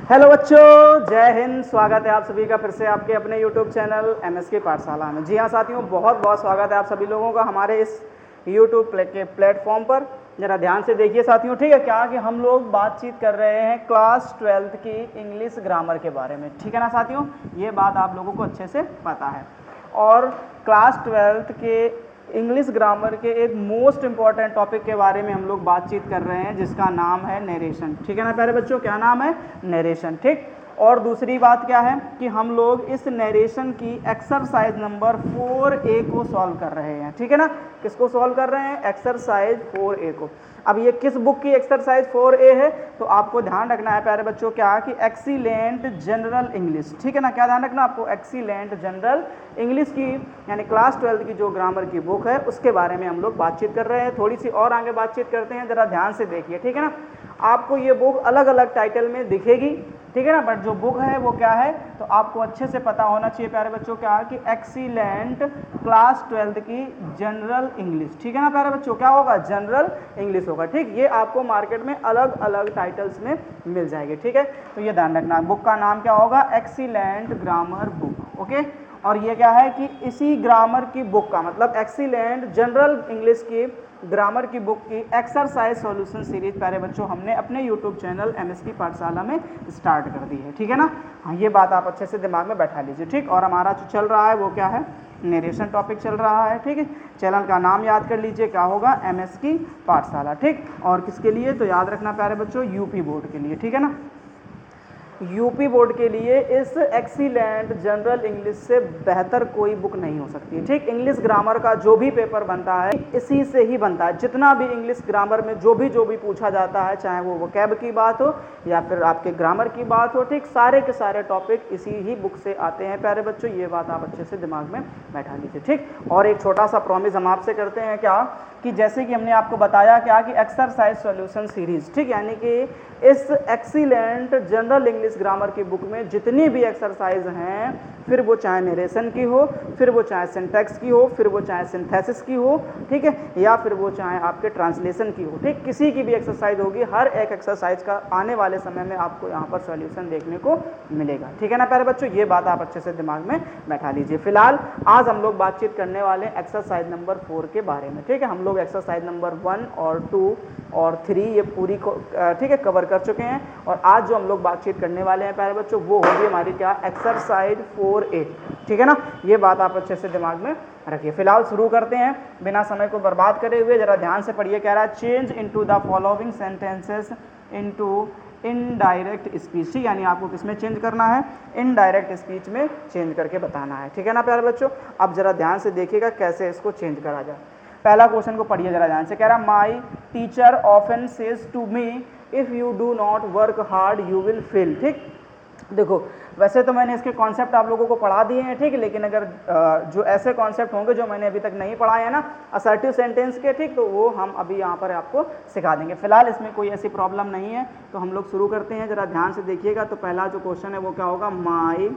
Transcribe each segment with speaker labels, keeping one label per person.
Speaker 1: Hello बच्चों, जय हिंद। स्वागत है आप सभी का फिर से आपके अपने YouTube चैनल MSK पाठशाला में। जी हाँ साथियों, बहुत बहुत स्वागत है आप सभी लोगों का हमारे इस YouTube के प्लेटफॉर्म पर। ज़रा ध्यान से देखिए साथियों, ठीक है क्या, कि हम लोग बातचीत कर रहे हैं क्लास 12th की इंग्लिश ग्रामर के बारे में, ठीक है ना साथियों। ये बात आप लोगों को अच्छे से पता है। और क्लास 12th के इंग्लिश ग्रामर के एक मोस्ट इम्पॉर्टेंट टॉपिक के बारे में हम लोग बातचीत कर रहे हैं, जिसका नाम है नरेशन, ठीक है ना प्यारे बच्चों। क्या नाम है? नरेशन, ठीक। और दूसरी बात क्या है कि हम लोग इस नरेशन की एक्सरसाइज नंबर 4A को सॉल्व कर रहे हैं, ठीक है ना। किसको सॉल्व कर रहे हैं? एक्सरसाइज 4A को। अब ये किस बुक की एक्सरसाइज 4A है? तो आपको ध्यान रखना है प्यारे बच्चों क्या, कि एक्सीलेंट जनरल इंग्लिश, ठीक है ना। क्या ध्यान रखना आपको? एक्सीलेंट जनरल इंग्लिश की, यानी क्लास 12th की जो ग्रामर की बुक है उसके बारे में हम लोग बातचीत कर रहे हैं। थोड़ी सी और आगे बातचीत करते हैं, जरा ध्यान से देखिए, ठीक है ना। आपको ये बुक अलग अलग टाइटल में दिखेगी, ठीक है ना, बट जो बुक है वो क्या है, तो आपको अच्छे से पता होना चाहिए प्यारे बच्चों क्या, कि एक्सीलेंट क्लास 12th की जनरल इंग्लिश, ठीक है ना प्यारे बच्चों। क्या होगा? जनरल इंग्लिश होगा, ठीक। ये आपको मार्केट में अलग अलग टाइटल्स में मिल जाएगी, ठीक है। तो ये ध्यान रखना, बुक का नाम क्या होगा? Excellent grammar book, okay. और ये क्या है कि इसी ग्रामर की बुक का मतलब एक्सीलेंट जनरल इंग्लिश की ग्रामर की बुक की एक्सरसाइज सॉल्यूशन सीरीज प्यारे बच्चों हमने अपने यूट्यूब चैनल MSK पाठशाला में स्टार्ट कर दी है, ठीक है ना। हाँ, ये बात आप अच्छे से दिमाग में बैठा लीजिए, ठीक। और हमारा जो चल रहा है वो क्या है? नरेशन टॉपिक चल रहा है, ठीक है। चैनल का नाम याद कर लीजिए, क्या होगा? MSK पाठशाला, ठीक। और किसके लिए? तो याद रखना प्यारे बच्चों, यूपी बोर्ड के लिए, ठीक है ना। यूपी बोर्ड के लिए इस एक्सीलेंट जनरल इंग्लिश से बेहतर कोई बुक नहीं हो सकती, ठीक। इंग्लिश ग्रामर का जो भी पेपर बनता है इसी से ही बनता है। जितना भी इंग्लिश ग्रामर में जो भी पूछा जाता है, चाहे वो वोकैब की बात हो या फिर आपके ग्रामर की बात हो, ठीक, सारे के सारे टॉपिक इसी ही बुक से आते हैं प्यारे बच्चों। ये बात आप अच्छे से दिमाग में बैठा लीजिए, ठीक। और एक छोटा सा प्रॉमिस हम आपसे करते हैं क्या, कि जैसे कि हमने आपको बताया क्या, कि एक्सरसाइज सॉल्यूशन सीरीज, ठीक, यानी कि इस एक्सीलेंट जनरल इंग्लिश ग्रामर की बुक में जितनी भी एक्सरसाइज हैं, फिर वो चाहे नरेशन की हो, फिर वो चाहे सिंटैक्स की हो, फिर वो चाहे सिंथेसिस की हो, ठीक है, या फिर वो चाहे आपके ट्रांसलेशन की हो, ठीक, किसी की भी एक्सरसाइज होगी, हर एक एक्सरसाइज का आने वाले समय में आपको यहाँ पर सॉल्यूशन देखने को मिलेगा, ठीक है ना प्यारे बच्चों। ये बात आप अच्छे से दिमाग में बैठा लीजिए। फिलहाल आज हम लोग बातचीत करने वाले एक्सरसाइज नंबर 4 के बारे में, ठीक है। हम लोग एक्सरसाइज नंबर 1 और 2 और 3 ये पूरी को ठीक है कवर कर चुके हैं। और आज जो हम लोग बातचीत करने वाले हैं प्यारे बच्चों, वो होगी हमारी क्या? एक्सरसाइज 4A, ठीक है ना। ये बात आप अच्छे से दिमाग में रखिए। फिलहाल शुरू करते हैं बिना समय को बर्बाद करे हुए। जरा ध्यान से पढ़िए, कह रहा है change into the following sentences into indirect speech, ठीक, यानी आपको किसमें चेंज करना है? इनडायरेक्ट स्पीच में चेंज करके बताना है, ठीक है ना प्यारे बच्चों। अब जरा ध्यान से देखिएगा कैसे इसको चेंज करा जाए। पहला क्वेश्चन को पढ़िए जरा ध्यान से, कह रहा my teacher often says to me if you do not work hard you will fail, ठीक। देखो, वैसे तो मैंने इसके कॉन्सेप्ट आप लोगों को पढ़ा दिए हैं, ठीक, लेकिन अगर जो ऐसे कॉन्सेप्ट होंगे जो मैंने अभी तक नहीं पढ़ाए हैं ना असर्टिव सेंटेंस के, ठीक, तो वो हम अभी यहाँ पर आपको सिखा देंगे। फिलहाल इसमें कोई ऐसी प्रॉब्लम नहीं है, तो हम लोग शुरू करते हैं। जरा ध्यान से देखिएगा। तो पहला जो क्वेश्चन है वो क्या होगा? माई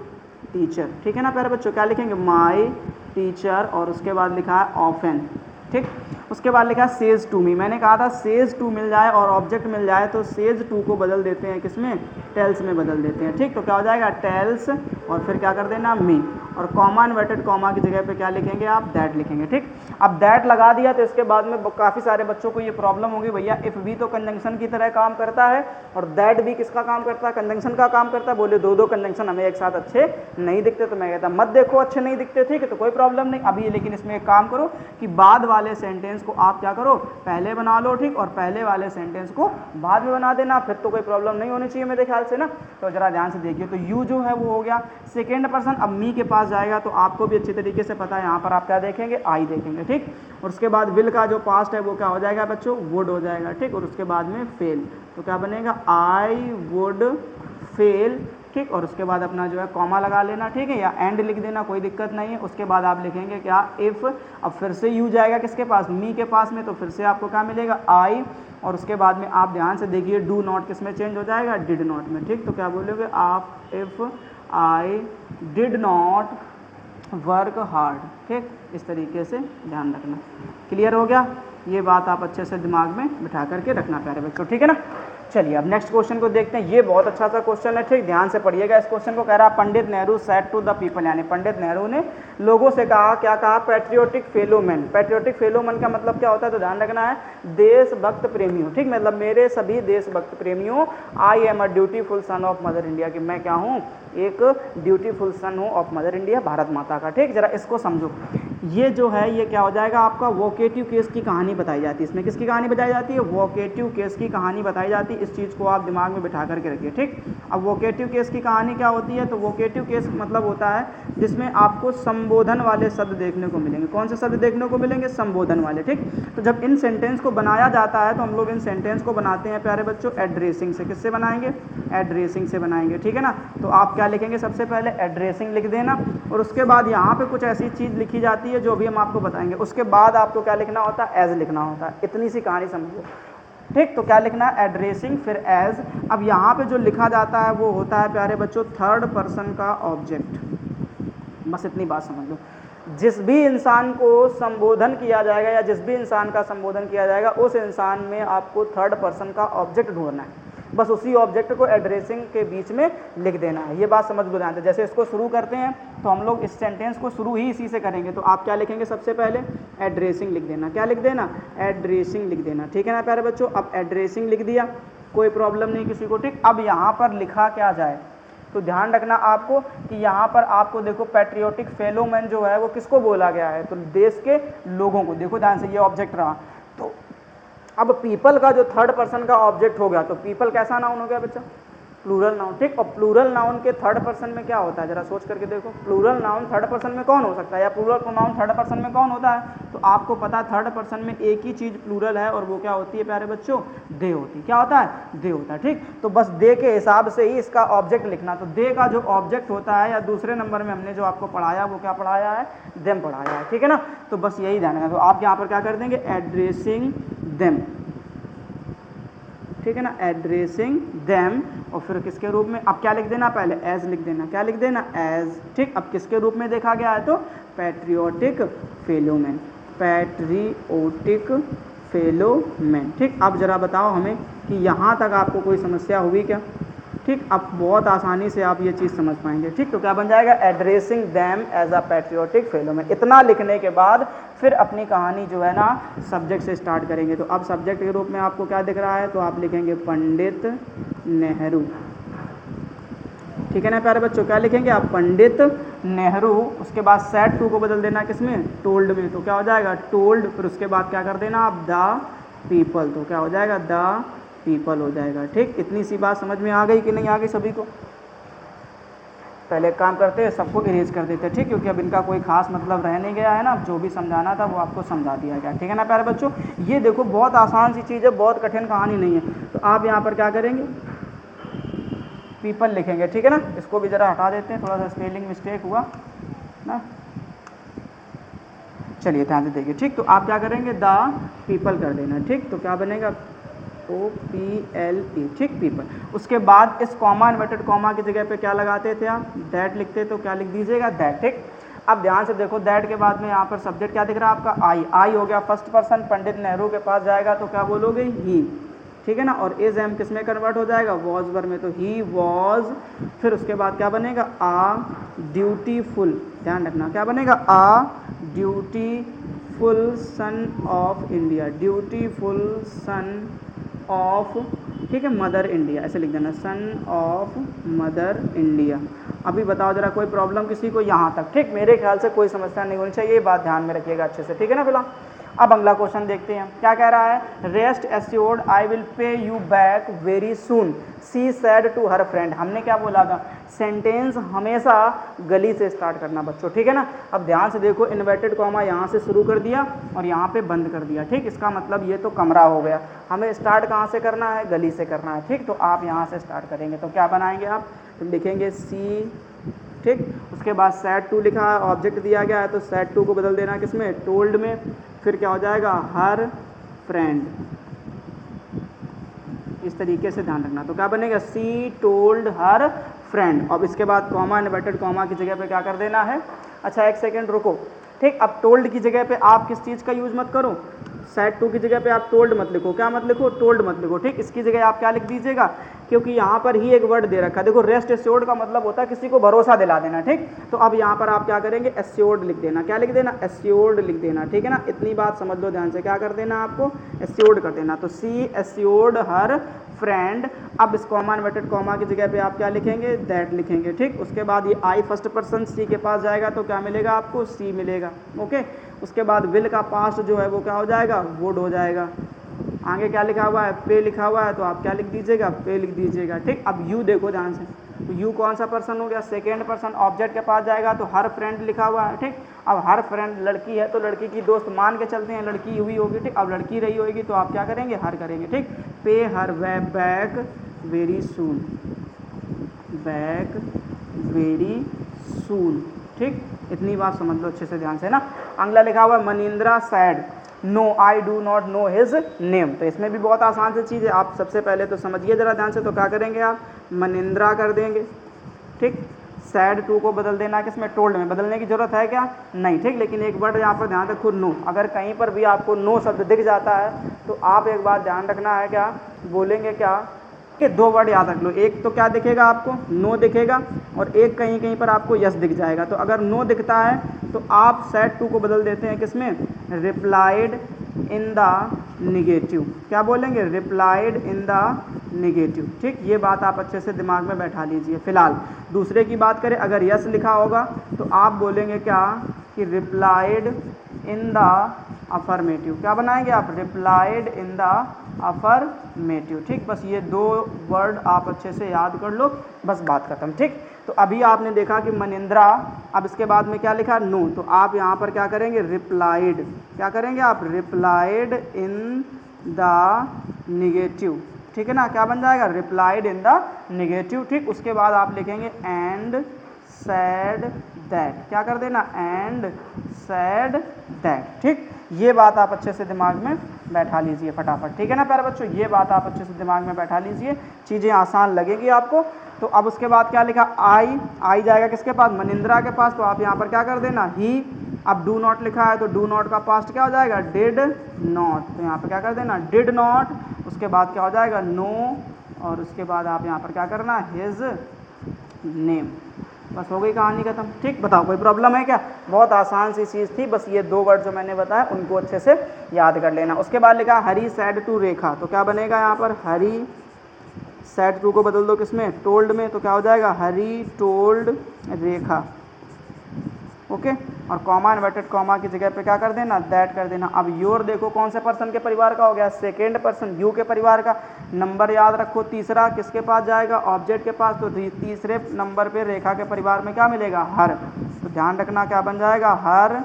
Speaker 1: टीचर, ठीक है ना प्यारे बच्चों। क्या लिखेंगे? माई टीचर, और उसके बाद लिखा है ऑफन, ठीक। उसके बाद लिखा है सेज टू मी। मैंने कहा था सेज टू मिल जाए और ऑब्जेक्ट मिल जाए तो सेज टू को बदल देते हैं किसमें? टेल्स में बदल देते हैं, ठीक। तो क्या हो जाएगा? टेल्स, और फिर क्या कर देना? मी, और कॉमा इन्वर्टेड कॉमा की जगह पे क्या लिखेंगे आप? दैट लिखेंगे, ठीक। अब दैट लगा दिया तो इसके बाद में काफ़ी सारे बच्चों को ये प्रॉब्लम होगी, भैया इफ़ भी तो कंजंक्शन की तरह काम करता है और दैट भी किसका काम करता है? कंजंक्शन का काम करता है। बोले दो कंजंक्शन हमें एक साथ अच्छे नहीं दिखते, तो मैं कहता मत देखो, अच्छे नहीं दिखते, ठीक है, तो कोई प्रॉब्लम नहीं अभी। लेकिन इसमें एक काम करो कि बाद वाले सेंटेंस को आप क्या करो? पहले बना लो, ठीक, और पहले वाले सेंटेंस को बाद में बना देना, फिर तो कोई प्रॉब्लम नहीं होनी चाहिए मेरे ख्याल से ना। तो जरा ध्यान से देखिए, तो यू जो है वो हो गया सेकेंड पर्सन। अब मी के पास जाएगा तो आपको भी अच्छी तरीके से पता है, यहाँ पर आप क्या देखेंगे? आई देखेंगे, ठीक। और उसके बाद विल का जो पास्ट है वो क्या हो जाएगा बच्चों? वुड हो जाएगा, ठीक। और उसके बाद में फेल, तो क्या बनेगा? आई वुड फेल, ठीक। और उसके बाद अपना जो है कॉमा लगा लेना, ठीक है, या एंड लिख देना, कोई दिक्कत नहीं है। उसके बाद आप लिखेंगे क्या? इफ़। अब फिर से यू जाएगा किसके पास? मी के पास में, तो फिर से आपको क्या मिलेगा? आई, और उसके बाद में आप ध्यान से देखिए डू नॉट किस में चेंज हो जाएगा? डिड नॉट में, ठीक। तो क्या बोलोगे आप? If I did not work hard, ठीक। इस तरीके से ध्यान रखना। क्लियर हो गया? ये बात आप अच्छे से दिमाग में बिठा करके रखना प्यारे बच्चों, ठीक है ना। चलिए अब नेक्स्ट क्वेश्चन को देखते हैं। ये बहुत अच्छा सा क्वेश्चन है, ठीक, ध्यान से पढ़िएगा इस क्वेश्चन को। कह रहा Pandit Nehru said to the people, यानी पंडित नेहरू ने लोगों से कहा, क्या कहा, पैट्रियोटिक फेलोमैन। पैट्रियोटिक फेलोमैन का मतलब क्या होता है, तो ध्यान रखना है, देशभक्त प्रेमियों, ठीक, मतलब मेरे सभी देशभक्त प्रेमियों, I am a dutiful son of mother India, कि मैं क्या हूँ, एक ड्यूटीफुल सन हूँ ऑफ मदर इंडिया, भारत माता का, ठीक। जरा इसको समझो, ये जो है ये क्या हो जाएगा आपका, वोकेटिव केस की कहानी बताई जाती है। इसमें किसकी कहानी बताई जाती है, वोकेटिव केस की कहानी बताई जाती है। इस चीज़ को आप दिमाग में बिठा करके रखिए, ठीक। अब वोकेटिव केस की कहानी क्या होती है, तो वोकेटिव केस मतलब होता है जिसमें आपको संबोधन वाले शब्द देखने को मिलेंगे। कौन से शब्द देखने को मिलेंगे, संबोधन वाले, ठीक। तो जब इन सेंटेंस को बनाया जाता है तो हम लोग इन सेंटेंस को बनाते हैं प्यारे बच्चों एड्रेसिंग से। किससे बनाएंगे, एड्रेसिंग से बनाएंगे, ठीक है ना। तो आप क्या लिखेंगे, सबसे पहले एड्रेसिंग लिख देना, और उसके बाद यहाँ पे कुछ ऐसी चीज़ लिखी जाती है जो भी हम आपको बताएंगे। उसके बाद आपको क्या लिखना होता है, एज लिखना होता है। इतनी सी कहानी समझो, ठीक। तो क्या लिखना है, एड्रेसिंग फिर एज। अब यहाँ पे जो लिखा जाता है वो होता है प्यारे बच्चों थर्ड पर्सन का ऑब्जेक्ट। बस इतनी बात समझ लो, जिस भी इंसान को संबोधन किया जाएगा या जिस भी इंसान का संबोधन किया जाएगा उस इंसान में आपको थर्ड पर्सन का ऑब्जेक्ट ढूंढना है। बस उसी ऑब्जेक्ट को एड्रेसिंग के बीच में लिख देना है। ये बात समझ बुझाते हैं। जैसे इसको शुरू करते हैं तो हम लोग इस सेंटेंस को शुरू ही इसी से करेंगे। तो आप क्या लिखेंगे, सबसे पहले एड्रेसिंग लिख देना। क्या लिख देना, एड्रेसिंग लिख देना, ठीक है ना प्यारे बच्चों। अब एड्रेसिंग लिख दिया, कोई प्रॉब्लम नहीं किसी को, ठीक। अब यहाँ पर लिखा क्या जाए, तो ध्यान रखना आपको कि यहाँ पर आपको देखो पैट्रियोटिक फेलोमैन जो है वो किसको बोला गया है, तो देश के लोगों को। देखो ध्यान से, ये ऑब्जेक्ट रहा। तो अब पीपल का जो थर्ड पर्सन का ऑब्जेक्ट हो गया, तो पीपल कैसा नाउन हो गया बच्चा, प्लूरल नाउन, ठीक। और प्लूरल नाउन के थर्ड पर्सन में क्या होता है, जरा सोच करके देखो, प्लूरल नाउन थर्ड पर्सन में कौन हो सकता है, या प्लूरल प्रोनाउन थर्ड पर्सन में कौन होता है। तो आपको पता है थर्ड पर्सन में एक ही चीज़ प्लूरल है, और वो क्या होती है प्यारे बच्चों, दे होती है। क्या होता है, दे होता है, ठीक। तो बस दे के हिसाब से ही इसका ऑब्जेक्ट लिखना। तो दे का जो ऑब्जेक्ट होता है, या दूसरे नंबर में हमने जो आपको पढ़ाया वो क्या पढ़ाया है, देम पढ़ाया है, ठीक है ना। तो बस यही ध्यान रखना। तो आप यहाँ पर क्या कर देंगे, एड्रेसिंग देम, ठीक है ना, एड्रेसिंग देम। और फिर किसके रूप में, अब क्या लिख देना, पहले एज लिख देना। क्या लिख देना, एज, ठीक। अब किसके रूप में देखा गया है, तो पैट्रियोटिक फेलोमैन, पैट्रियोटिक फेलोमैन, ठीक। अब जरा बताओ हमें कि यहाँ तक आपको कोई समस्या हुई क्या, ठीक। अब बहुत आसानी से आप ये चीज़ समझ पाएंगे, ठीक। तो क्या बन जाएगा, addressing them as a patriotic fellowman. इतना लिखने के बाद फिर अपनी कहानी जो है ना सब्जेक्ट से स्टार्ट करेंगे। तो अब सब्जेक्ट के रूप में आपको क्या दिख रहा है, तो आप लिखेंगे पंडित नेहरू, ठीक है ना प्यारे बच्चों। क्या लिखेंगे आप, पंडित नेहरू। उसके बाद सेड टू को बदल देना किसमें, टोल्ड में। तो क्या हो जाएगा, टोल्ड। फिर उसके बाद क्या कर देना आप, द पीपल। तो क्या हो जाएगा, द पीपल हो जाएगा, ठीक। इतनी सी बात समझ में आ गई कि नहीं आ गई सभी को। पहले एक काम करते हैं, सबको इरेज कर देते हैं, ठीक, क्योंकि अब इनका कोई खास मतलब रह नहीं गया है ना। जो भी समझाना था वो आपको समझा दिया गया, ठीक है ना प्यारे बच्चों। ये देखो बहुत आसान सी चीज़ है, बहुत कठिन कहानी नहीं है। तो आप यहाँ पर क्या करेंगे, पीपल लिखेंगे, ठीक है ना। इसको भी ज़रा हटा देते हैं, थोड़ा सा स्पेलिंग मिस्टेक हुआ ना। चलिए ध्यान से देखिए, ठीक। तो आप क्या करेंगे, द पीपल कर देना, ठीक। तो क्या बनेगा, OPLE, ठीक, पीपल। उसके बाद इस कॉमा इन्वर्टेड कॉमा की जगह पे क्या लगाते थे आप, दैट लिखते, तो क्या लिख दीजिएगा, दैट, ठीक। अब ध्यान से देखो, दैट के बाद में यहाँ पर सब्जेक्ट क्या दिख रहा है आपका, आई। आई हो गया फर्स्ट पर्सन, पंडित नेहरू के पास जाएगा तो क्या बोलोगे, ही, ठीक है ना। और इज एम किस में कन्वर्ट हो जाएगा, वॉज वर में, तो ही वॉज। फिर उसके बाद क्या बनेगा, आ ड्यूटीफुल, ध्यान रखना क्या बनेगा, a dutiful son of India, dutiful son of, ठीक है, मदर इंडिया, ऐसे लिख देना, सन ऑफ मदर इंडिया। अभी बताओ जरा, कोई प्रॉब्लम किसी को यहाँ तक, ठीक। मेरे ख्याल से कोई समस्या नहीं होनी चाहिए, ये बात ध्यान में रखिएगा अच्छे से, ठीक है ना फिलहाल। अब अगला क्वेश्चन देखते हैं, क्या कह रहा है, rest assured I will pay you back very soon she said to her friend. हमने क्या बोला था, सेंटेंस हमेशा गली से स्टार्ट करना बच्चों, ठीक है ना। अब ध्यान से देखो, इन्वर्टेड कॉमा यहाँ से शुरू कर दिया और यहाँ पे बंद कर दिया, ठीक। इसका मतलब ये तो कमरा हो गया। हमें स्टार्ट कहाँ से करना है, गली से करना है, ठीक। तो आप यहाँ से स्टार्ट करेंगे, तो क्या बनाएंगे आप, तो लिखेंगे सी, ठीक। उसके बाद सैड टू लिखा है, ऑब्जेक्ट दिया गया है, तो सैड टू को बदल देना किसमें, टोल्ड में। फिर क्या हो जाएगा, हर फ्रेंड, इस तरीके से ध्यान रखना। तो क्या बनेगा, सी टोल्ड हर फ्रेंड। अब इसके बाद कॉमा इन्वर्टेड कॉमा की जगह पे क्या कर देना है, अच्छा एक सेकेंड रुको, ठीक। अब टोल्ड की जगह पे आप किस चीज़ का यूज़ मत करो, सैड टू की जगह पे आप टोल्ड मत लिखो, क्या मत लिखो, टोल्ड मत लिखो, ठीक। इसकी जगह आप क्या लिख दीजिएगा, क्योंकि यहाँ पर ही एक वर्ड दे रखा है, देखो रेस्ट एश्योर्ड का मतलब होता है किसी को भरोसा दिला देना, ठीक। तो अब यहाँ पर आप क्या करेंगे, एश्योर्ड लिख देना, क्या लिख देना, एश्योर्ड लिख देना, ठीक है ना। इतनी बात समझ लो ध्यान से, क्या कर देना आपको, एश्योर्ड कर देना। तो सी एश्योर्ड हर फ्रेंड, अब इस कॉमा इन्वर्टेड कॉमा की जगह पे आप क्या लिखेंगे, दैट लिखेंगे, ठीक। उसके बाद ये आई फर्स्ट पर्सन सी के पास जाएगा तो क्या मिलेगा आपको, सी मिलेगा, ओके। उसके बाद विल का पास्ट जो है वो क्या हो जाएगा, वुड हो जाएगा। आगे क्या लिखा हुआ है, पे लिखा हुआ है, तो आप क्या लिख दीजिएगा, पे लिख दीजिएगा, ठीक। अब यू देखो ध्यान से, तो यू कौन सा पर्सन हो गया, सेकेंड पर्सन, ऑब्जेक्ट के पास जाएगा तो हर फ्रेंड लिखा हुआ है, ठीक। अब हर फ्रेंड लड़की है तो लड़की की दोस्त मान के चलते हैं, लड़की हुई होगी, ठीक। अब लड़की रही होगी तो आप क्या करेंगे, हर करेंगे, ठीक। पे हर बैक वेरी सून, बैक वेरी सून, ठीक। इतनी बात समझ लो अच्छे से ध्यान से ना। अगला लिखा हुआ है Manindra said, no I do not know his name. तो इसमें भी बहुत आसान सी चीज़ है, आप सबसे पहले तो समझिए ज़रा ध्यान से। तो क्या करेंगे आप, मनिंद्रा कर देंगे, ठीक। सैड टू को बदल देना किसमें, टोल्ड में। बदलने की जरूरत है क्या, नहीं, ठीक। लेकिन एक वर्ड यहाँ पर ध्यान रखो, नो। अगर कहीं पर भी आपको नो शब्द दिख जाता है तो आप एक बात ध्यान रखना है, क्या बोलेंगे, क्या कि दो वर्ड याद रख लो। एक तो क्या दिखेगा आपको, नो दिखेगा, और एक कहीं कहीं पर आपको यस दिख जाएगा। तो अगर नो दिखता है तो आप सैड टू को बदल देते हैं किसमें, रिप्लाइड इन द निगेटिव। क्या बोलेंगे, रिप्लाइड इन द निगेटिव, ठीक। ये बात आप अच्छे से दिमाग में बैठा लीजिए। फिलहाल दूसरे की बात करें, अगर यस लिखा होगा तो आप बोलेंगे क्या, कि रिप्लाइड इन द अफर्मेटिव। क्या बनाएंगे आप, रिप्लाइड इन द अफर्मेटिव, ठीक। बस ये दो वर्ड आप अच्छे से याद कर लो, बस बात खत्म, ठीक। तो अभी आपने देखा कि मनिंद्रा, अब इसके बाद में क्या लिखा, नो। तो आप यहाँ पर क्या करेंगे, रिप्लाइड, क्या करेंगे आप, रिप्लाइड इन द निगेटिव, ठीक है ना। क्या बन जाएगा, रिप्लाइड इन द निगेटिव, ठीक। उसके बाद आप लिखेंगे एंड सैड दैट, क्या कर देना, एंड सैड दैट, ठीक। ये बात आप अच्छे से दिमाग में बैठा लीजिए फटाफट, ठीक है ना प्यारे बच्चों। ये बात आप अच्छे से दिमाग में बैठा लीजिए, चीज़ें आसान लगेगी आपको। तो अब उसके बाद क्या लिखा, आई जाएगा किसके पास, मनिंद्रा के पास। तो आप यहाँ पर क्या कर देना, ही। अब डू नॉट लिखा है तो डू नॉट का पास्ट क्या हो जाएगा, डिड नॉट। तो यहाँ पर क्या कर देना, डिड नॉट। उसके बाद क्या हो जाएगा, नो। और उसके बाद आप यहाँ पर क्या करना, हिज नेम। बस हो गई कहानी खत्म, ठीक। बताओ कोई प्रॉब्लम है क्या, बहुत आसान सी चीज़ थी। बस ये दो वर्ड जो मैंने बताया उनको अच्छे से याद कर लेना। उसके बाद लिखा हरी सैड टू रेखा। तो क्या बनेगा यहाँ पर, हरी सैड टू को बदल दो किसमें, टोल्ड में। तो क्या हो जाएगा, हरी टोल्ड रेखा, ओके। और कॉमा इन्वर्टेड कॉमा की जगह पे क्या कर देना, दैट कर देना। अब योर देखो कौन से पर्सन के परिवार का हो गया, सेकेंड पर्सन, यू के परिवार का। नंबर याद रखो, तीसरा किसके पास जाएगा, ऑब्जेक्ट के पास। तो तीसरे नंबर पे रेखा के परिवार में क्या मिलेगा, हर। तो ध्यान रखना क्या बन जाएगा, हर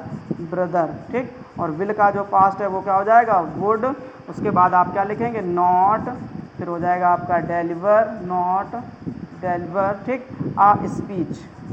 Speaker 1: ब्रदर, ठीक। और विल का जो पास्ट है वो क्या हो जाएगा, वुड। उसके बाद आप क्या लिखेंगे, नॉट। फिर हो जाएगा आपका डेलीवर, नॉट डेलीवर, ठीक।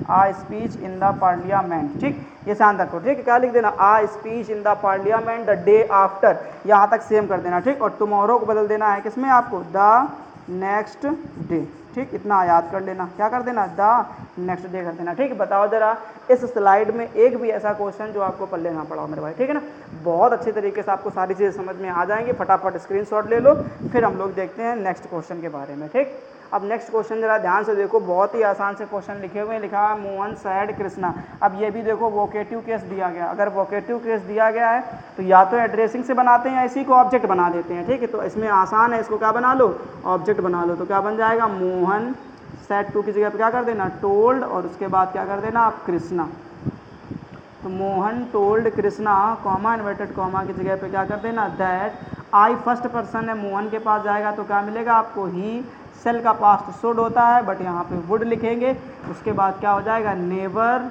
Speaker 1: A speech in the parliament, ठीक। ये शांत रखो, ठीक। क्या लिख देना, a speech in the parliament the day after. यहाँ तक सेम कर देना, ठीक। और टुमारो को बदल देना है किसमें आपको, द नेक्स्ट डे, ठीक। इतना याद कर लेना, क्या कर देना, द नेक्स्ट डे कर देना, ठीक। बताओ जरा इस स्लाइड में एक भी ऐसा क्वेश्चन जो आपको पढ़ लेना पड़ा हो मेरे भाई, ठीक है ना। बहुत अच्छे तरीके से आपको सारी चीज़ें समझ में आ जाएंगी। फटाफट स्क्रीनशॉट ले लो, फिर हम लोग देखते हैं नेक्स्ट क्वेश्चन के बारे में, ठीक। अब नेक्स्ट क्वेश्चन जरा ध्यान से देखो, बहुत ही आसान से क्वेश्चन लिखे हुए हैं। लिखा है मोहन सैड कृष्णा। अब ये भी देखो वोकेटिव केस दिया गया। अगर वोकेटिव केस दिया गया है तो या तो एड्रेसिंग से बनाते हैं या इसी को ऑब्जेक्ट बना देते हैं, ठीक है। तो इसमें आसान है, इसको क्या बना लो, ऑब्जेक्ट बना लो। तो क्या बन जाएगा, मोहन सैड टू की जगह पर क्या कर देना, टोल्ड। और उसके बाद क्या कर देना आप, कृष्णा। तो Mohan told Krishna, comma inverted comma की जगह पे क्या कर देना, दैट। आई फर्स्ट पर्सन है, मोहन के पास जाएगा तो क्या मिलेगा आपको, ही। सेल का पास्ट शुड होता है बट यहाँ पे वुड लिखेंगे। उसके बाद क्या हो जाएगा, नेवर,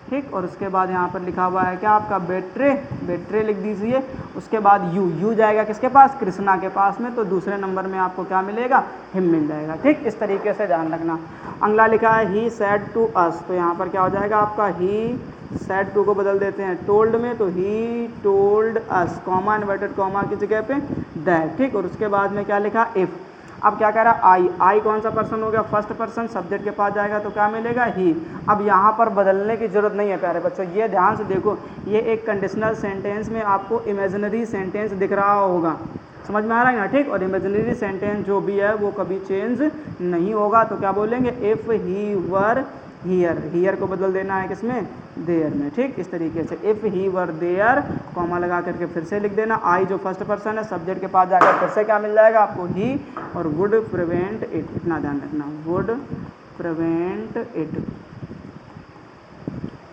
Speaker 1: ठीक। और उसके बाद यहाँ पर लिखा हुआ है क्या आपका, बेट्रे, बेट्रे लिख दीजिए। उसके बाद यू जाएगा किसके पास, कृष्णा के पास में। तो दूसरे नंबर में आपको क्या मिलेगा, हिम मिल जाएगा, ठीक। इस तरीके से ध्यान रखना। अगला लिखा है ही सैड टू अस। तो यहाँ पर क्या हो जाएगा आपका, ही सैड टू को बदल देते हैं टोल्ड में। तो he told us, comma inverted comma की जगह पे दैट, ठीक। और उसके बाद में क्या लिखा, इफ़। अब क्या कह रहा है आई, आई कौन सा पर्सन हो गया, फर्स्ट पर्सन, सब्जेक्ट के पास जाएगा तो क्या मिलेगा ही। अब यहाँ पर बदलने की जरूरत नहीं है प्यारे बच्चों, ये ध्यान से देखो, ये एक कंडीशनल सेंटेंस में आपको इमेजिनरी सेंटेंस दिख रहा होगा, समझ में आ रहा है ना, ठीक। और इमेजिनरी सेंटेंस जो भी है वो कभी चेंज नहीं होगा, तो क्या बोलेंगे, if he were here, here को बदल देना है किसमें, देयर में, ठीक। इस तरीके से if he were there, comma लगा करके फिर से लिख देना, आई जो फर्स्ट पर्सन है सब्जेक्ट के पास जाकर फिर से क्या मिल जाएगा आपको, ही, और वुड प्रिवेंट इट, इतना ध्यान रखना, वुड प्रिवेंट इट,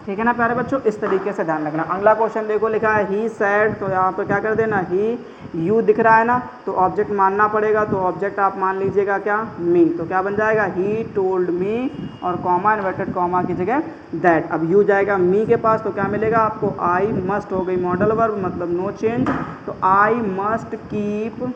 Speaker 1: ठीक है ना प्यारे बच्चों, इस तरीके से ध्यान रखना। अगला क्वेश्चन देखो, लिखा है ही सैड, तो यहाँ पर क्या कर देना, ही, यू दिख रहा है ना, तो ऑब्जेक्ट मानना पड़ेगा, तो ऑब्जेक्ट आप मान लीजिएगा क्या, मी, तो क्या बन जाएगा, ही टोल्ड मी, और कॉमा इन्वर्टेड कॉमा की जगह दैट। अब यू जाएगा मी के पास, तो क्या मिलेगा आपको, आई मस्ट हो गई मॉडल वर्ब, मतलब नो चेंज, तो आई मस्ट कीप,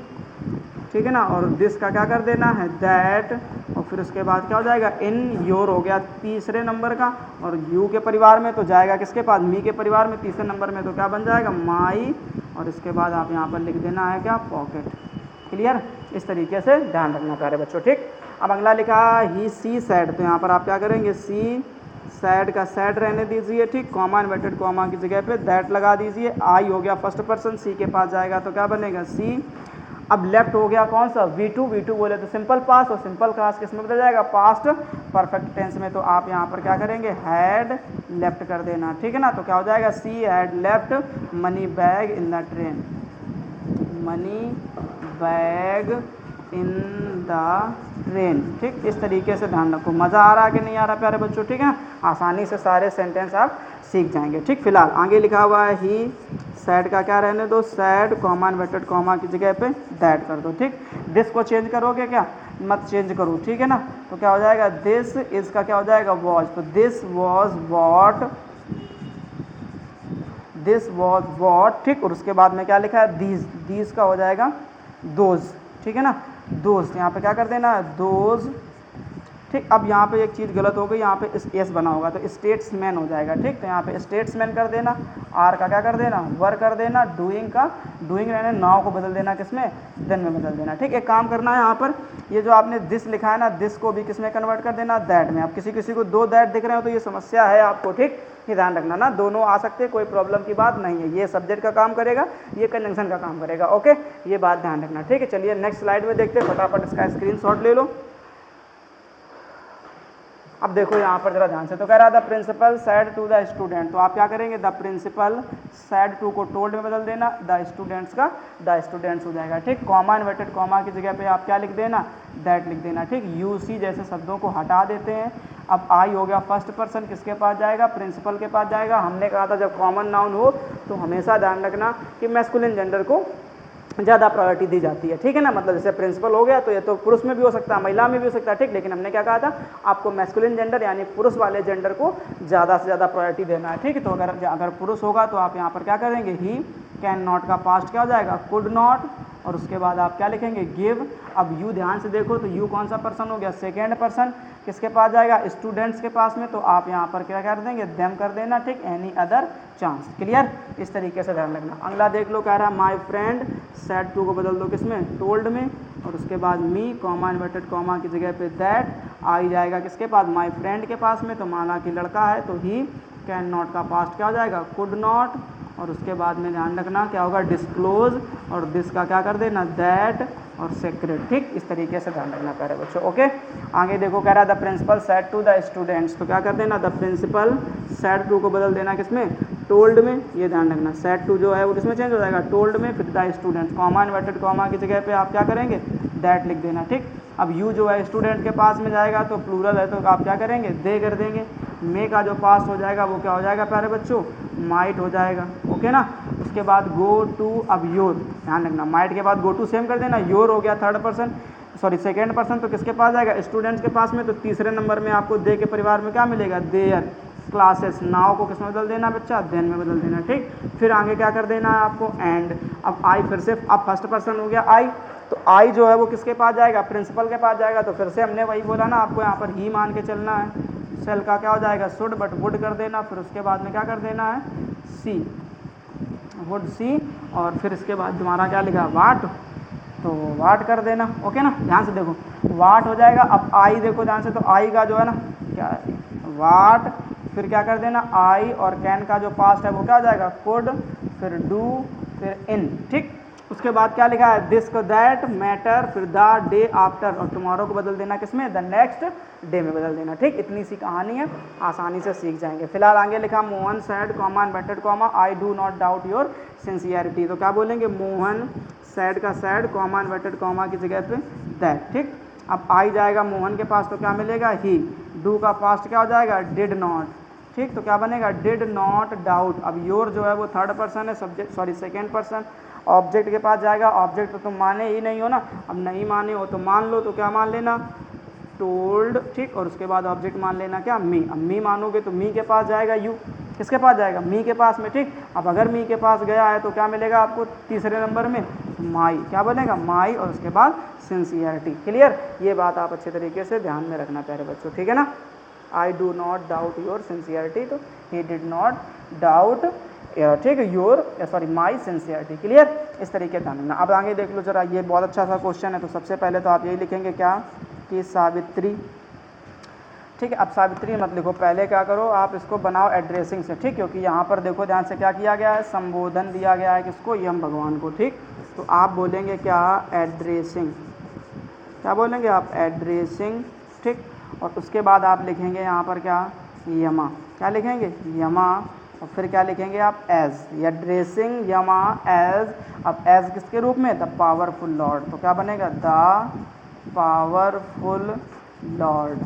Speaker 1: ठीक है ना, और दिस का क्या कर देना है, दैट, और फिर उसके बाद क्या हो जाएगा, इन योर हो गया तीसरे नंबर का, और यू के परिवार में तो जाएगा किसके पास, मी के परिवार में तीसरे नंबर में, तो क्या बन जाएगा, माई, और इसके बाद आप यहाँ पर लिख देना है क्या, पॉकेट। क्लियर, इस तरीके से ध्यान रखना प्यारे बच्चों, ठीक। अब अगला लिखा ही सी सैड, तो यहाँ पर आप क्या करेंगे, सी सैड का सैड रहने दीजिए, ठीक, कॉमा इन्वर्टेड कॉमा की जगह पे दैट लगा दीजिए, आई हो गया फर्स्ट पर्सन, सी के पास जाएगा तो क्या बनेगा, सी। अब लेफ्ट हो गया कौन सा, V2, V2 बोले तो सिंपल पास्ट, और सिंपल पास्ट किस में बदल जाएगा, पास्ट परफेक्ट टेंस में, तो आप यहाँ पर क्या करेंगे, हैड लेफ्ट कर देना, ठीक है ना, तो क्या हो जाएगा, she had left money bag in the train, money bag in the train, ठीक। इस तरीके से ध्यान रखो, मज़ा आ रहा है कि नहीं आ रहा प्यारे बच्चों, ठीक है, आसानी से सारे सेंटेंस आप सीख जाएंगे, ठीक। फिलहाल आगे लिखा हुआ है ही सैड का क्या रहने दो, सैड कॉमा इन्वर्टेड कॉमा की जगह पे दैट कर दो, ठीक। दिस को चेंज करोगे क्या, मत चेंज करो, ठीक है ना, तो क्या हो जाएगा, दिस इज का क्या हो जाएगा, वॉज, तो this was what, this was what, ठीक। और उसके बाद में क्या लिखा है, दीज, दीज का हो जाएगा दोज, ठीक है ना, दोज, यहाँ पे क्या कर देना है, दोज, ठीक। अब यहाँ पे एक चीज़ गलत हो गई, यहाँ पे एस बना होगा तो स्टेट्समैन हो जाएगा, ठीक। तो यहाँ पे स्टेट्समैन कर देना, आर का क्या कर देना, वर कर देना, डूइंग का डूइंग रहने, नाव को बदल देना किसमें, देन में बदल देना, ठीक। एक काम करना है यहाँ पर, ये जो आपने दिस लिखा है ना, दिस को भी किसमें कन्वर्ट कर देना, दैट में। अब किसी किसी को दो दैट दिख रहे हो तो ये समस्या है आपको, ठीक, ये ध्यान रखना ना, दोनों आ सकते हैं, कोई प्रॉब्लम की बात नहीं है, ये सब्जेक्ट का काम करेगा, ये कंजंक्शन का काम करेगा, ओके, ये बात ध्यान रखना, ठीक है। चलिए नेक्स्ट स्लाइड में देखते हैं, फटाफट इसका स्क्रीनशॉट ले लो। अब देखो यहाँ पर जरा ध्यान से, तो कह रहा था principal said to the student, तो आप क्या करेंगे, द प्रिंसिपल सैड टू को टोल्ड में बदल देना, द स्टूडेंट्स का द स्टूडेंट्स हो जाएगा, ठीक। कॉमा इन्वर्टेड कॉमा की जगह पे आप क्या लिख देना, दैट लिख देना, ठीक। यूसी जैसे शब्दों को हटा देते हैं। अब आई हो गया फर्स्ट पर्सन, किसके पास जाएगा, प्रिंसिपल के पास जाएगा। हमने कहा था जब कॉमन नाउन हो तो हमेशा ध्यान रखना कि मैस्कुलिन जेंडर को ज़्यादा प्रायोरिटी दी जाती है, ठीक है ना, मतलब जैसे प्रिंसिपल हो गया तो ये तो पुरुष में भी हो सकता है, महिला में भी हो सकता है, ठीक। लेकिन हमने क्या कहा था, आपको मैस्कुलिन जेंडर यानी पुरुष वाले जेंडर को ज़्यादा से ज़्यादा प्रायोरिटी देना है, ठीक। तो अगर पुरुष होगा तो आप यहाँ पर क्या करेंगे, ही कैन नॉट का पास्ट क्या हो जाएगा, कुड नॉट, और उसके बाद आप क्या लिखेंगे, गिव। अब यू ध्यान से देखो, तो यू कौन सा पर्सन हो गया, सेकेंड पर्सन, किसके पास जाएगा, स्टूडेंट्स के पास में, तो आप यहाँ पर क्या कर देंगे, देम कर देना, ठीक। एनी अदर चांस, क्लियर, इस तरीके से ध्यान रखना। अगला देख लो, कह रहा है माई फ्रेंड सैड टू को बदल दो किसमें, टोल्ड में, और उसके बाद मी कॉमा इन्वर्टेड कॉमा की जगह पे दैट, आई जाएगा किसके पास, माई फ्रेंड के पास में, तो माना कि लड़का है तो ही कैन नॉट का पास्ट क्या हो जाएगा, कुड नॉट, और उसके बाद में ध्यान रखना क्या होगा, डिस्क्लोज, और दिस का क्या कर देना, दैट, और सेक्रेट, ठीक। इस तरीके से ध्यान रखना प्यारे बच्चों, ओके। आगे देखो, कह रहा है the principal said to the students, तो क्या कर देना, द प्रिंसिपल सैड टू को बदल देना किसमें, टोल्ड में, ये ध्यान रखना, सैड टू जो है वो किसमें चेंज हो जाएगा, टोल्ड में, फिर the students, comma inverted comma की जगह पे आप क्या करेंगे, दैट लिख देना, ठीक। अब यू जो है स्टूडेंट के पास में जाएगा तो प्लूरल है तो आप क्या करेंगे, दे कर देंगे। मे का जो पास हो जाएगा वो क्या हो जाएगा प्यारे बच्चों, माइट हो जाएगा, ओके ना। उसके बाद गो टू, अब योर, ध्यान रखना, माइट के बाद गो टू सेम कर देना, योर हो गया third person, sorry second person, तो किसके पास जाएगा, स्टूडेंट्स के पास में, तो तीसरे नंबर में आपको दे के परिवार में क्या मिलेगा, देयर क्लासेस, नाव को किस में बदल देना बच्चा, देन में बदल देना, ठीक। फिर आगे क्या कर देना है आपको, एंड। अब आई फिर से, अब फर्स्ट पर्सन हो गया आई, तो आई जो है वो किसके पास जाएगा, प्रिंसिपल के पास जाएगा, तो फिर से हमने वही बोला ना आपको, यहाँ पर ही मान के चलना है। सेल का क्या हो जाएगा, शुड, बट वुड कर देना, फिर उसके बाद में क्या कर देना है, सी, वुड सी, और फिर इसके बाद तुम्हारा क्या लिखा, वाट, तो वाट कर देना, ओके ना। ध्यान से देखो, वाट हो जाएगा। अब आई देखो ध्यान से, तो आई का जो है ना क्या है, वाट, फिर क्या कर देना आई, और कैन का जो पास्ट है वो क्या हो जाएगा, कुड, फिर डू, फिर इन, ठीक। उसके बाद क्या लिखा है, दिस को दैट मैटर, फिर द डे आफ्टर, और टुमारो को बदल देना किसमें, द नेक्स्ट डे में बदल देना, ठीक। इतनी सी कहानी है, आसानी से सीख जाएंगे। फिलहाल आगे लिखा Mohan sad comma inverted comma I do not doubt your sincerity, तो क्या बोलेंगे, मोहन सैड का सैड कॉमा इन्वर्टेड कॉमा की जगह पे दैट, ठीक। अब आई जाएगा मोहन के पास तो क्या मिलेगा, ही। डू का पास्ट क्या हो जाएगा, डिड नॉट, ठीक। तो क्या बनेगा, डिड नॉट डाउट। अब योर जो है वो थर्ड पर्सन है, subject sorry second person, object के पास जाएगा। ऑब्जेक्ट तो तुम माने ही नहीं हो ना, अब नहीं माने हो तो मान लो, तो क्या मान लेना, टोल्ड, ठीक। और उसके बाद ऑब्जेक्ट मान लेना क्या, मी। अब मी मानोगे तो मी के पास जाएगा यू, किसके पास जाएगा, मी के पास में, ठीक। अब अगर मी के पास गया है तो क्या मिलेगा आपको तीसरे नंबर में, माई, क्या बनेगा, माई, और उसके बाद सिंसियरिटी। क्लियर, ये बात आप अच्छे तरीके से ध्यान में रखना प्यारे बच्चों, ठीक है ना। आई do not doubt your sincerity, तो ही डिड नॉट डाउट, ठीक है, your sorry my sincerity. Clear, इस तरीके ध्यान रखना। अब आगे देख लो जरा, ये बहुत अच्छा सा क्वेश्चन है। तो सबसे पहले तो आप यही लिखेंगे क्या, कि सावित्री, ठीक है। अब सावित्री मत लिखो, पहले क्या करो, आप इसको बनाओ एड्रेसिंग से, ठीक। क्योंकि यहाँ पर देखो ध्यान से क्या किया गया है, संबोधन दिया गया है किसको, यम भगवान को, ठीक। तो आप बोलेंगे क्या, एड्रेसिंग, क्या बोलेंगे आप, एड्रेसिंग, ठीक। और उसके बाद आप लिखेंगे यहाँ पर क्या, यमा, क्या लिखेंगे, यमा, और फिर क्या लिखेंगे आप, एज, एड्रेसिंग यमा एज। अब एज किसके रूप में, द पावरफुल लॉर्ड, तो क्या बनेगा, द पावरफुल लॉर्ड,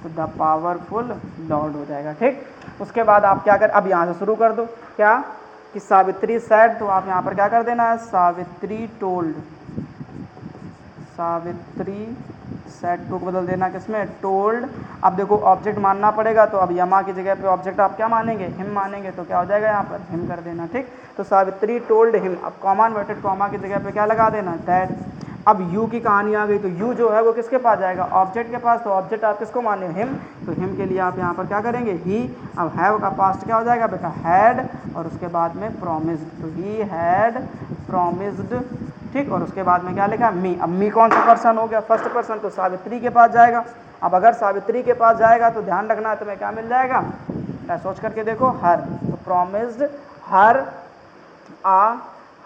Speaker 1: तो द पावरफुल लॉर्ड हो जाएगा, ठीक। उसके बाद आप क्या कर, अब यहाँ से शुरू कर दो, क्या, कि सावित्री सैड, तो आप यहाँ पर क्या कर देना है, Savitri told, Savitri said to को बदल देना किसमें, टोल्ड। अब देखो ऑब्जेक्ट मानना पड़ेगा, तो अब यमा की जगह पे ऑब्जेक्ट आप क्या मानेंगे, हिम मानेंगे, तो क्या हो जाएगा यहाँ पर, हिम कर देना, ठीक। तो सावित्री टोल्ड हिम। अब कॉमा इन्वर्टेड कॉमा की जगह पे क्या लगा देना, दैट। अब यू की कहानी आ गई, तो यू जो है वो किसके पास जाएगा, ऑब्जेक्ट के पास। तो ऑब्जेक्ट आप किसको माने, हिम, तो हिम के लिए आप यहाँ पर क्या करेंगे, ही। अब हैव का पास्ट क्या हो जाएगा बेटा, हैड, और उसके बाद में प्रॉमिस्ड, तो ही हैड प्रॉमिस्ड, ठीक। और उसके बाद में क्या लिखा, मी। अब मी कौन सा पर्सन हो गया, फर्स्ट पर्सन, तो सावित्री के पास जाएगा। अब अगर सावित्री के पास जाएगा तो ध्यान रखना है तुम्हें क्या मिल जाएगा, सोच करके देखो, हर, तो प्रॉमिस्ड हर आ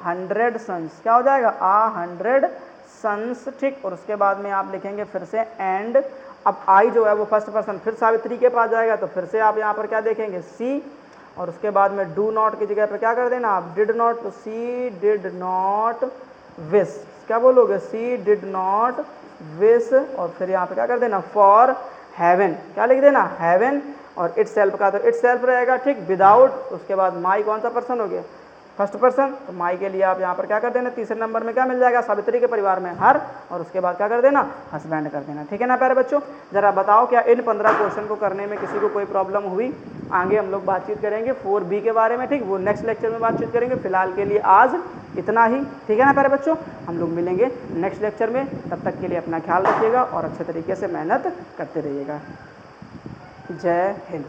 Speaker 1: 100 सन्स, क्या हो जाएगा, आ 100 सन्स, ठीक। और उसके बाद में आप लिखेंगे फिर से एंड। अब आई जो है वो फर्स्ट पर्सन, फिर सावित्री के पास जाएगा, तो फिर से आप यहाँ पर क्या देखेंगे, सी। और उसके बाद में डू नॉट की जगह पर क्या कर देना आप, डिड नॉट, तो सी डिड नॉट विश, क्या बोलोगे, सी डिड नॉट विश। और फिर यहाँ पे क्या कर देना, फॉर हेवन, क्या लिख देना, हेवन। और इट सेल्फ का तो इट सेल्फ रहेगा, ठीक, विदाउट। उसके बाद माई कौन सा पर्सन हो गया, फर्स्ट पर्सन, तो माई के लिए आप यहाँ पर क्या कर देना, तीसरे नंबर में क्या मिल जाएगा, सावित्री के परिवार में हर, और उसके बाद क्या कर देना, हस्बैंड कर देना, ठीक है ना प्यारे बच्चों। जरा बताओ क्या इन 15 क्वेश्चन को करने में किसी को कोई प्रॉब्लम हुई। आगे हम लोग बातचीत करेंगे 4B के बारे में, ठीक, वो नेक्स्ट लेक्चर में बातचीत करेंगे। फिलहाल के लिए आज इतना ही, ठीक है ना प्यारे बच्चों। हम लोग मिलेंगे नेक्स्ट लेक्चर में, तब तक के लिए अपना ख्याल रखिएगा और अच्छे तरीके से मेहनत करते रहिएगा। जय हिंद।